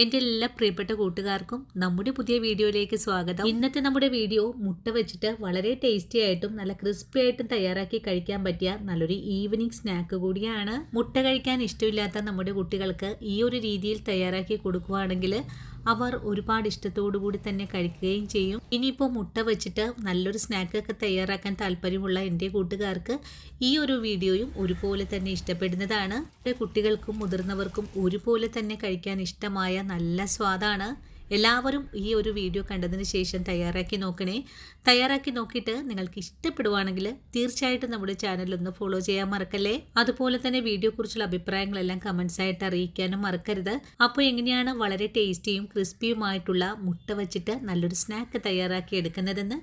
എൻ്റെ എല്ലാ പ്രിയപ്പെട്ട കൂട്ടുകാർക്കും നമ്മുടെ പുതിയ വീഡിയോയിലേക്ക് സ്വാഗതം. ഇന്നത്തെ നമ്മുടെ വീഡിയോ മുട്ട വെച്ചിട്ട് വളരെ ടേസ്റ്റി ആയിട്ടും നല്ല ക്രിസ്പി ആയിട്ടും തയ്യാറാക്കി കഴിക്കാൻ പറ്റിയ നല്ലൊരു ഈവനിങ് സ്നാക്ക് കൂടിയാണ്. മുട്ട കഴിക്കാൻ ഇഷ്ടമില്ലാത്ത നമ്മുടെ കുട്ടികൾക്ക് ഈ ഒരു രീതിയിൽ തയ്യാറാക്കി കൊടുക്കുകയാണെങ്കിൽ അവർ ഒരുപാട് ഇഷ്ടത്തോടു കൂടി തന്നെ കഴിക്കുകയും ചെയ്യും. ഇനിയിപ്പോൾ മുട്ട വെച്ചിട്ട് നല്ലൊരു സ്നാക്കൊക്കെ തയ്യാറാക്കാൻ താല്പര്യമുള്ള എൻ്റെ കൂട്ടുകാർക്ക് ഈ ഒരു വീഡിയോയും ഒരുപോലെ തന്നെ ഇഷ്ടപ്പെടുന്നതാണ്. കുട്ടികൾക്കും മുതിർന്നവർക്കും ഒരുപോലെ തന്നെ കഴിക്കാൻ ഇഷ്ടമായ നല്ല സ്വാദാണ്. എല്ലാവരും ഈ ഒരു വീഡിയോ കണ്ടതിന് ശേഷം തയ്യാറാക്കി നോക്കണേ. തയ്യാറാക്കി നോക്കിയിട്ട് നിങ്ങൾക്ക് ഇഷ്ടപ്പെടുവാണെങ്കിൽ തീർച്ചയായിട്ടും നമ്മുടെ ചാനലൊന്ന് ഫോളോ ചെയ്യാൻ മറക്കല്ലേ. അതുപോലെ തന്നെ വീഡിയോ കുറിച്ചുള്ള അഭിപ്രായങ്ങളെല്ലാം കമൻസ് ആയിട്ട് അറിയിക്കാനും മറക്കരുത്. അപ്പോൾ എങ്ങനെയാണ് വളരെ ടേസ്റ്റിയും ക്രിസ്പിയുമായിട്ടുള്ള മുട്ട വെച്ചിട്ട് നല്ലൊരു സ്നാക്ക് തയ്യാറാക്കി എടുക്കുന്നതെന്ന്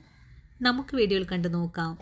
നമുക്ക് വീഡിയോയിൽ കണ്ടു നോക്കാം.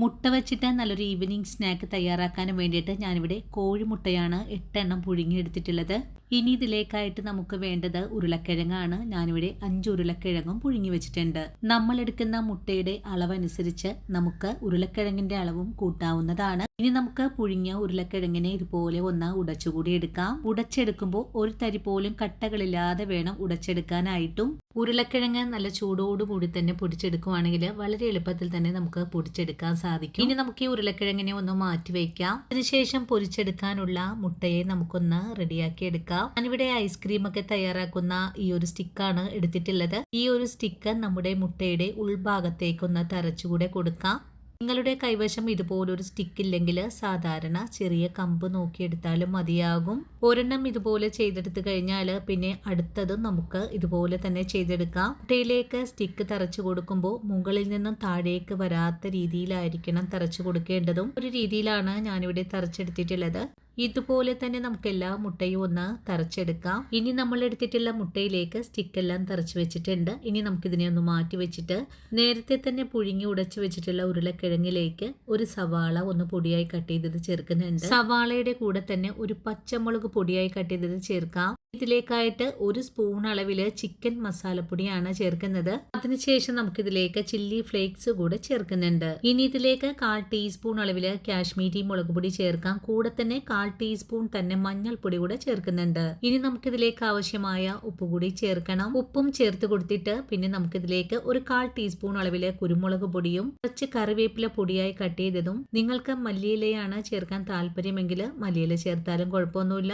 മുട്ട വെച്ചിട്ട് നല്ലൊരു ഈവനിങ് സ്നാക്ക് തയ്യാറാക്കാനും വേണ്ടിയിട്ട് ഞാനിവിടെ കോഴിമുട്ടയാണ് 8 എണ്ണം പുഴുങ്ങിയെടുത്തിട്ടുള്ളത്. ഇനി ഇതിലേക്കായിട്ട് നമുക്ക് വേണ്ടത് ഉരുളക്കിഴങ്ങാണ്. ഞാനിവിടെ 5 ഉരുളക്കിഴങ്ങും പുഴുങ്ങി വെച്ചിട്ടുണ്ട്. നമ്മൾ എടുക്കുന്ന മുട്ടയുടെ അളവനുസരിച്ച് നമുക്ക് ഉരുളക്കിഴങ്ങിന്റെ അളവും കൂട്ടാവുന്നതാണ്. ഇനി നമുക്ക് പുഴുങ്ങിയ ഉരുളക്കിഴങ്ങിനെ ഇതുപോലെ ഒന്ന് ഉടച്ചുകൂടി എടുക്കാം. ഉടച്ചെടുക്കുമ്പോൾ ഒരു തരി പോലും കട്ടകളില്ലാതെ വേണം ഉടച്ചെടുക്കാനായിട്ടും. ഉരുളക്കിഴങ്ങ് നല്ല ചൂടോടുകൂടി തന്നെ പൊടിച്ചെടുക്കുവാണെങ്കിൽ വളരെ എളുപ്പത്തിൽ തന്നെ നമുക്ക് പൊടിച്ചെടുക്കാൻ സാധിക്കും. ഇനി നമുക്ക് ഈ ഉരുളക്കിഴങ്ങിനെ ഒന്ന് മാറ്റി വയ്ക്കാം. അതിനുശേഷം പൊരിച്ചെടുക്കാനുള്ള മുട്ടയെ നമുക്കൊന്ന് റെഡിയാക്കി എടുക്കാം. ഞാനിവിടെ ഐസ്ക്രീം ഒക്കെ തയ്യാറാക്കുന്ന ഈ ഒരു സ്റ്റിക്കാണ് എടുത്തിട്ടുള്ളത്. ഈ ഒരു സ്റ്റിക്ക് നമ്മുടെ മുട്ടയുടെ ഉൾഭാഗത്തേക്കൊന്ന് തറച്ചുകൂടെ കൊടുക്കാം. നിങ്ങളുടെ കൈവശം ഇതുപോലൊരു സ്റ്റിക്ക് ഇല്ലെങ്കിൽ സാധാരണ ചെറിയ കമ്പ് നോക്കിയെടുത്താലും മതിയാകും. ഒരെണ്ണം ഇതുപോലെ ചെയ്തെടുത്ത് കഴിഞ്ഞാൽ പിന്നെ അടുത്തതും നമുക്ക് ഇതുപോലെ തന്നെ ചെയ്തെടുക്കാം. മുട്ടയിലേക്ക് സ്റ്റിക്ക് തറച്ചു കൊടുക്കുമ്പോൾ മുകളിൽ നിന്നും താഴേക്ക് വരാത്ത രീതിയിലായിരിക്കണം തറച്ചു കൊടുക്കേണ്ടതും. ഒരു രീതിയിലാണ് ഞാനിവിടെ തറച്ചെടുത്തിട്ടുള്ളത്. ഇതുപോലെ തന്നെ നമുക്ക് എല്ലാ മുട്ടയും ഒന്ന് തറച്ചെടുക്കാം. ഇനി നമ്മൾ എടുത്തിട്ടുള്ള മുട്ടയിലേക്ക് സ്റ്റിക്കെല്ലാം തറച്ചു വെച്ചിട്ടുണ്ട്. ഇനി നമുക്കിതിനെ ഒന്ന് മാറ്റി വെച്ചിട്ട് നേരത്തെ തന്നെ പുഴുങ്ങി ഉടച്ചു വെച്ചിട്ടുള്ള ഉരുളക്കിഴങ്ങിലേക്ക് ഒരു സവാള ഒന്ന് പൊടിയായി കട്ട് ചെയ്തത് ചേർക്കുന്നുണ്ട്. സവാളയുടെ കൂടെ തന്നെ ഒരു പച്ചമുളക് പൊടിയായി കട്ട് ചെയ്തത് ചേർക്കാം. ഇതിലേക്കായിട്ട് 1 സ്പൂൺ അളവില് ചിക്കൻ മസാലപ്പൊടിയാണ് ചേർക്കുന്നത്. അതിനുശേഷം നമുക്കിതിലേക്ക് ചില്ലി ഫ്ലേക്സ് കൂടെ ചേർക്കുന്നുണ്ട്. ഇനി ഇതിലേക്ക് 1/4 ടീസ്പൂൺ അളവില് കാശ്മീരി മുളക് പൊടി ചേർക്കാം. കൂടെ തന്നെ 1/4 ടീസ്പൂൺ തന്നെ മഞ്ഞൾപ്പൊടി കൂടെ ചേർക്കുന്നുണ്ട്. ഇനി നമുക്കിതിലേക്ക് ആവശ്യമായ ഉപ്പ് കൂടി ചേർക്കണം. ഉപ്പും ചേർത്ത് കൊടുത്തിട്ട് പിന്നെ നമുക്കിതിലേക്ക് ഒരു 1/4 ടീസ്പൂൺ അളവില് കുരുമുളക് പൊടിയും കുറച്ച് കറിവേപ്പില പൊടിയായി കട്ട് ചെയ്തതും, നിങ്ങൾക്ക് മല്ലിയിലയാണ് ചേർക്കാൻ താല്പര്യമെങ്കിൽ മല്ലിയില ചേർത്താലും കുഴപ്പമൊന്നുമില്ല.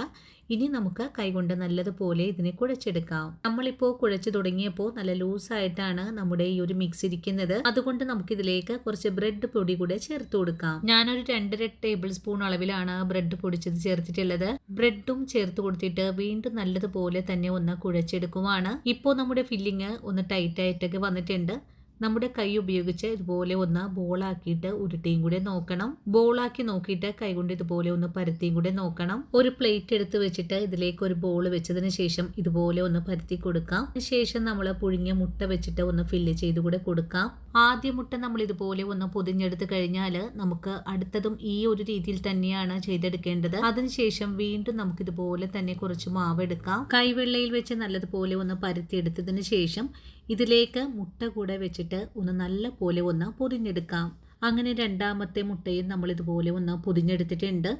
ഇനി നമുക്ക് കൈകൊണ്ട് നല്ലതുപോലെ ഇതിനെ കുഴച്ചെടുക്കാം. നമ്മളിപ്പോൾ കുഴച്ചു തുടങ്ങിയപ്പോൾ നല്ല ലൂസായിട്ടാണ് നമ്മുടെ ഈ ഒരു മിക്സ് ഇരിക്കുന്നത്. അതുകൊണ്ട് നമുക്കിതിലേക്ക് കുറച്ച് ബ്രെഡ് പൊടി കൂടെ ചേർത്ത് കൊടുക്കാം. ഞാനൊരു 2.5 ടേബിൾ സ്പൂൺ അളവിലാണ് ബ്രെഡ് പൊടിച്ചത് ചേർത്തിട്ടുള്ളത്. ബ്രെഡും ചേർത്ത് കൊടുത്തിട്ട് വീണ്ടും നല്ലതുപോലെ തന്നെ ഒന്ന് കുഴച്ചെടുക്കുവാണ്. ഇപ്പോൾ നമ്മുടെ ഫില്ലിങ് ഒന്ന് ടൈറ്റ് ആയിട്ടൊക്കെ വന്നിട്ടുണ്ട്. നമ്മുടെ കൈ ഉപയോഗിച്ച് ഇതുപോലെ ഒന്ന് ബോളാക്കിയിട്ട് ഉരുട്ടിയും കൂടെ നോക്കണം. ബോളാക്കി നോക്കിയിട്ട് കൈകൊണ്ട് ഇതുപോലെ ഒന്ന് പരത്തിയും കൂടെ നോക്കണം. ഒരു പ്ലേറ്റ് എടുത്ത് വെച്ചിട്ട് ഇതിലേക്ക് ഒരു ബോൾ വെച്ചതിന് ശേഷം ഇതുപോലെ ഒന്ന് പരത്തി കൊടുക്കാം. അതിനുശേഷം നമ്മൾ പുഴുങ്ങിയ മുട്ട വെച്ചിട്ട് ഒന്ന് ഫില്ല് ചെയ്ത് കൂടെ കൊടുക്കാം. ആദ്യ മുട്ട നമ്മൾ ഇതുപോലെ ഒന്ന് പൊതിഞ്ഞെടുത്ത് കഴിഞ്ഞാൽ നമുക്ക് അടുത്തതും ഈ ഒരു രീതിയിൽ തന്നെയാണ് ചെയ്തെടുക്കേണ്ടത്. അതിനുശേഷം വീണ്ടും നമുക്ക് ഇതുപോലെ തന്നെ കുറച്ച് മാവ് എടുക്കാം. കൈവെള്ളയിൽ വെച്ച് നല്ലതുപോലെ ഒന്ന് പരത്തിയെടുത്തതിന് ശേഷം ഇതിലേക്ക് മുട്ട കൂടെ വെച്ചിട്ട് ഒന്ന് നല്ല പോലെ ഒന്ന് പൊതിഞ്ഞെടുക്കാം. അങ്ങനെ രണ്ടാമത്തെ മുട്ടയും നമ്മൾ ഇതുപോലെ ഒന്ന് പൊതിഞ്ഞെടുത്തിട്ടുണ്ട്.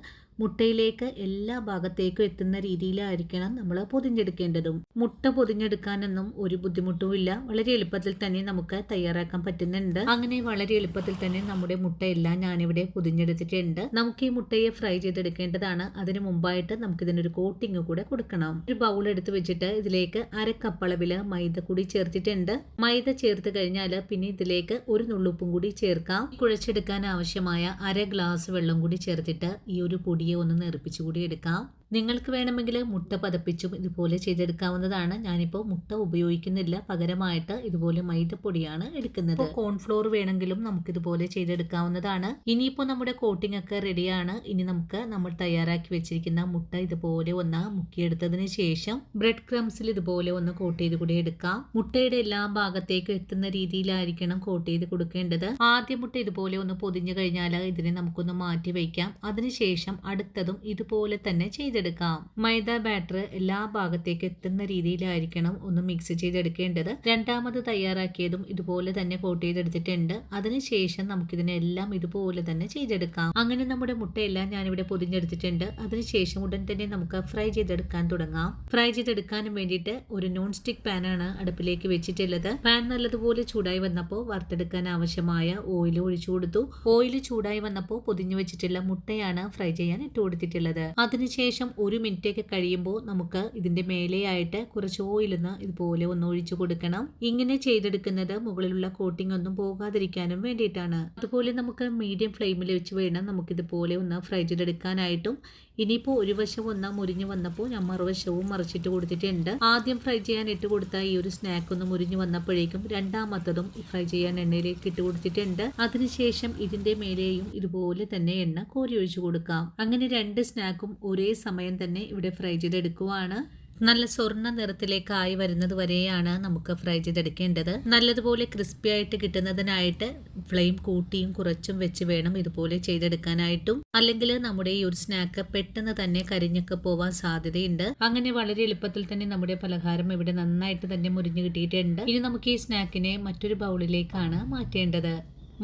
മുട്ടയിലേക്ക് എല്ലാ ഭാഗത്തേക്കും എത്തുന്ന രീതിയിലായിരിക്കണം നമ്മൾ പൊതിഞ്ഞെടുക്കേണ്ടതും. മുട്ട പൊതിഞ്ഞെടുക്കാനൊന്നും ഒരു ബുദ്ധിമുട്ടുമില്ല. വളരെ എളുപ്പത്തിൽ തന്നെ നമുക്ക് തയ്യാറാക്കാൻ പറ്റുന്നുണ്ട്. അങ്ങനെ വളരെ എളുപ്പത്തിൽ തന്നെ നമ്മുടെ മുട്ടയെല്ലാം ഞാനിവിടെ പൊതിഞ്ഞെടുത്തിട്ടുണ്ട്. നമുക്ക് ഈ മുട്ടയെ ഫ്രൈ ചെയ്തെടുക്കേണ്ടതാണ്. അതിന് മുമ്പായിട്ട് നമുക്ക് ഇതിനൊരു കോട്ടിങ് കൂടെ കൊടുക്കണം. ഒരു ബൗൾ എടുത്ത് വെച്ചിട്ട് ഇതിലേക്ക് 1/2 കപ്പ് അളവില് മൈദ കൂടി ചേർത്തിട്ടുണ്ട്. മൈദ ചേർത്ത് കഴിഞ്ഞാൽ പിന്നെ ഇതിലേക്ക് ഒരു നുള്ളുപ്പും കൂടി ചേർക്കാം. കുഴച്ചെടുക്കാൻ ആവശ്യമായ 1/2 ഗ്ലാസ് വെള്ളം കൂടി ചേർത്തിട്ട് ഈ ഒരു പൊടി ഒന്ന് നേർപ്പിച്ചു കൂടി എടുക്കാം. നിങ്ങൾക്ക് വേണമെങ്കിൽ മുട്ട പതപ്പിച്ചും ഇതുപോലെ ചെയ്തെടുക്കാവുന്നതാണ്. ഞാനിപ്പോൾ മുട്ട ഉപയോഗിക്കുന്നില്ല. പകരമായിട്ട് ഇതുപോലെ മൈദപ്പൊടിയാണ് എടുക്കുന്നത്. കോൺഫ്ലോർ വേണമെങ്കിലും നമുക്ക് ഇതുപോലെ ചെയ്തെടുക്കാവുന്നതാണ്. ഇനിയിപ്പോൾ നമ്മുടെ കോട്ടിംഗ് ഒക്കെ റെഡിയാണ്. ഇനി നമുക്ക് നമ്മൾ തയ്യാറാക്കി വെച്ചിരിക്കുന്ന മുട്ട ഇതുപോലെ ഒന്ന് മുക്കിയെടുത്തതിന് ശേഷം ബ്രെഡ് ക്രംസിൽ ഇതുപോലെ ഒന്ന് കോട്ട് ചെയ്ത് കൂടി എടുക്കാം. മുട്ടയുടെ എല്ലാ ഭാഗത്തേക്കും എത്തുന്ന രീതിയിലായിരിക്കണം കോട്ട് ചെയ്ത് കൊടുക്കേണ്ടത്. ആദ്യ മുട്ട ഇതുപോലെ ഒന്ന് പൊതിഞ്ഞു കഴിഞ്ഞാൽ ഇതിനെ നമുക്കൊന്ന് മാറ്റി വയ്ക്കാം. അതിനുശേഷം അടുത്തതും ഇതുപോലെ തന്നെ ചെയ്ത് ചെയ്തെടുക്കാം. മൈദ ബാറ്റർ എല്ലാ ഭാഗത്തേക്ക് എത്തുന്ന രീതിയിലായിരിക്കണം ഒന്ന് മിക്സ് ചെയ്തെടുക്കേണ്ടത്. രണ്ടാമത് തയ്യാറാക്കിയതും ഇതുപോലെ തന്നെ കോട്ട് ചെയ്തെടുത്തിട്ടുണ്ട്. അതിനുശേഷം നമുക്കിതിനെല്ലാം ഇതുപോലെ തന്നെ ചെയ്തെടുക്കാം. അങ്ങനെ നമ്മുടെ മുട്ടയെല്ലാം ഞാനിവിടെ പൊതിഞ്ഞെടുത്തിട്ടുണ്ട്. അതിനുശേഷം ഉടൻ തന്നെ നമുക്ക് ഫ്രൈ ചെയ്തെടുക്കാൻ തുടങ്ങാം. ഫ്രൈ ചെയ്തെടുക്കാനും വേണ്ടിയിട്ട് ഒരു നോൺ സ്റ്റിക് പാനാണ് അടുപ്പിലേക്ക് വെച്ചിട്ടുള്ളത്. പാൻ നല്ലതുപോലെ ചൂടായി വന്നപ്പോൾ വറുത്തെടുക്കാൻ ആവശ്യമായ ഓയിൽ ഒഴിച്ചു കൊടുത്തു. ഓയിൽ ചൂടായി വന്നപ്പോൾ പൊതിഞ്ഞു വെച്ചിട്ടുള്ള മുട്ടയാണ് ഫ്രൈ ചെയ്യാൻ ഇട്ട് കൊടുത്തിട്ടുള്ളത്. അതിനുശേഷം 1 മിനിറ്റ് കഴിയുമ്പോൾ നമുക്ക് ഇതിന്റെ മേലെയായിട്ട് കുറച്ച് ഓയിലൊന്ന് ഇതുപോലെ ഒന്ന് ഒഴിച്ചു കൊടുക്കണം. ഇങ്ങനെ ചെയ്തെടുക്കുന്നത് മുകളിലുള്ള കോട്ടിംഗ് ഒന്നും പോകാതിരിക്കാനും വേണ്ടിയിട്ടാണ്. അതുപോലെ നമുക്ക് മീഡിയം ഫ്ലെയിമിൽ വെച്ച് വേണം നമുക്കിതുപോലെ ഒന്ന് ഫ്രൈ ചെയ്തെടുക്കാനായിട്ടും. ഇനിയിപ്പോൾ ഒരു വശം ഒന്ന് മുരിഞ്ഞു വന്നപ്പോൾ ഞാൻ മറുവശവും മറിച്ചിട്ട് കൊടുത്തിട്ടുണ്ട്. ആദ്യം ഫ്രൈ ചെയ്യാൻ ഇട്ട് കൊടുത്ത ഈ ഒരു സ്നാക്ക് ഒന്ന് മുരിഞ്ഞു വന്നപ്പോഴേക്കും രണ്ടാമത്തതും ഫ്രൈ ചെയ്യാൻ എണ്ണയിലേക്ക് ഇട്ട് കൊടുത്തിട്ടുണ്ട്. അതിനുശേഷം ഇതിന്റെ മേലെയും ഇതുപോലെ തന്നെ എണ്ണ കോരി ഒഴിച്ചു കൊടുക്കാം. അങ്ങനെ 2 സ്നാക്കും ഒരേ സമയം തന്നെ ഇവിടെ ഫ്രൈ ചെയ്തെടുക്കുവാണ്. നല്ല സ്വർണ്ണ നിറത്തിലേക്കായി വരുന്നത് വരെയാണ് നമുക്ക് ഫ്രൈ ചെയ്തെടുക്കേണ്ടത്. നല്ലതുപോലെ ക്രിസ്പി ആയിട്ട് കിട്ടുന്നതിനായിട്ട് ഫ്ലെയിം കൂട്ടിയും കുറച്ചും വെച്ച് വേണം ഇതുപോലെ ചെയ്തെടുക്കാനായിട്ടും. അല്ലെങ്കിൽ നമ്മുടെ ഈ ഒരു സ്നാക്ക് പെട്ടെന്ന് തന്നെ കരിഞ്ഞൊക്കെ പോവാൻ സാധ്യതയുണ്ട്. അങ്ങനെ വളരെ എളുപ്പത്തിൽ തന്നെ നമ്മുടെ പലഹാരം ഇവിടെ നന്നായിട്ട് തന്നെ മുരിഞ്ഞു കിട്ടിയിട്ടുണ്ട്. ഇനി നമുക്ക് ഈ സ്നാക്കിനെ മറ്റൊരു ബൗളിലേക്കാണ് മാറ്റേണ്ടത്.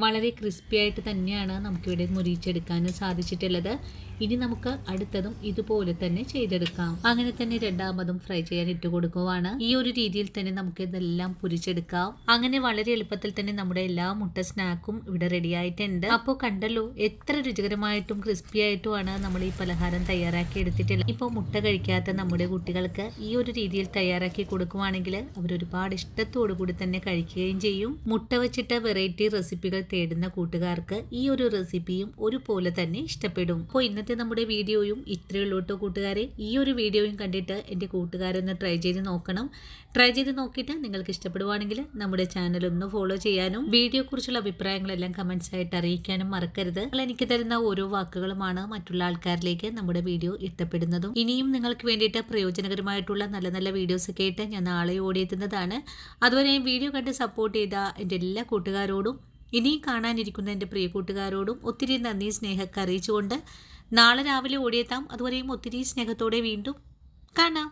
വളരെ ക്രിസ്പി ആയിട്ട് തന്നെയാണ് നമുക്കിവിടെ മുരിച്ചെടുക്കാൻ സാധിച്ചിട്ടുള്ളത്. ഇനി നമുക്ക് അടുത്തതും ഇതുപോലെ തന്നെ ചെയ്തെടുക്കാം. അങ്ങനെ തന്നെ രണ്ടാമതും ഫ്രൈ ചെയ്യാൻ ഇട്ട് കൊടുക്കുവാണ്. ഈ ഒരു രീതിയിൽ തന്നെ നമുക്ക് ഇതെല്ലാം പൊരിച്ചെടുക്കാം. അങ്ങനെ വളരെ എളുപ്പത്തിൽ തന്നെ നമ്മുടെ എല്ലാ മുട്ട സ്നാക്കും ഇവിടെ റെഡി ആയിട്ടുണ്ട്. അപ്പോൾ കണ്ടല്ലോ എത്ര രുചികരമായിട്ടും ക്രിസ്പി ആയിട്ടുമാണ് നമ്മൾ ഈ പലഹാരം തയ്യാറാക്കി എടുത്തിട്ടുള്ളത്. ഇപ്പോൾ മുട്ട കഴിക്കാത്ത നമ്മുടെ കുട്ടികൾക്ക് ഈ ഒരു രീതിയിൽ തയ്യാറാക്കി കൊടുക്കുവാണെങ്കിൽ അവർ ഒരുപാട് ഇഷ്ടത്തോടു കൂടി തന്നെ കഴിക്കുകയും ചെയ്യും. മുട്ട വെച്ചിട്ട് വെറൈറ്റി റെസിപ്പികൾ തേടുന്ന കൂട്ടുകാർക്ക് ഈ ഒരു റെസിപ്പിയും ഒരുപോലെ തന്നെ ഇഷ്ടപ്പെടും. അപ്പോൾ ഇന്നത്തെ നമ്മുടെ വീഡിയോയും ഇത്രയുള്ളൂട്ടോ കൂട്ടുകാരെ. ഈ ഒരു വീഡിയോയും കണ്ടിട്ട് എൻ്റെ കൂട്ടുകാരൊന്ന് ട്രൈ ചെയ്ത് നോക്കണം. ട്രൈ ചെയ്ത് നോക്കിയിട്ട് നിങ്ങൾക്ക് ഇഷ്ടപ്പെടുവാണെങ്കിൽ നമ്മുടെ ചാനൽ ഒന്ന് ഫോളോ ചെയ്യാനും വീഡിയോ കുറിച്ചുള്ള അഭിപ്രായങ്ങളെല്ലാം കമൻസ് ആയിട്ട് അറിയിക്കാനും മറക്കരുത്. എനിക്ക് തരുന്ന ഓരോ വാക്കുകളുമാണ് മറ്റുള്ള ആൾക്കാരിലേക്ക് നമ്മുടെ വീഡിയോ എത്തപ്പെടുന്നതും. ഇനിയും നിങ്ങൾക്ക് വേണ്ടിയിട്ട് പ്രയോജനകരമായിട്ടുള്ള നല്ല നല്ല വീഡിയോസ് ഒക്കെ ആയിട്ട് ഞാൻ നാളെ ഓടിയെത്തുന്നതാണ്. അതുവരെ വീഡിയോ കണ്ട് സപ്പോർട്ട് ചെയ്ത എൻ്റെ എല്ലാ കൂട്ടുകാരോടും ഇനിയും കാണാനിരിക്കുന്ന എൻ്റെ പ്രിയ കൂട്ടുകാരോടും ഒത്തിരി നന്ദി സ്നേഹമൊക്കെ അറിയിച്ചുകൊണ്ട് നാളെ രാവിലെ ഓടിയെത്താം. അതുവരെയും ഒത്തിരി സ്നേഹത്തോടെ വീണ്ടും കാണാം.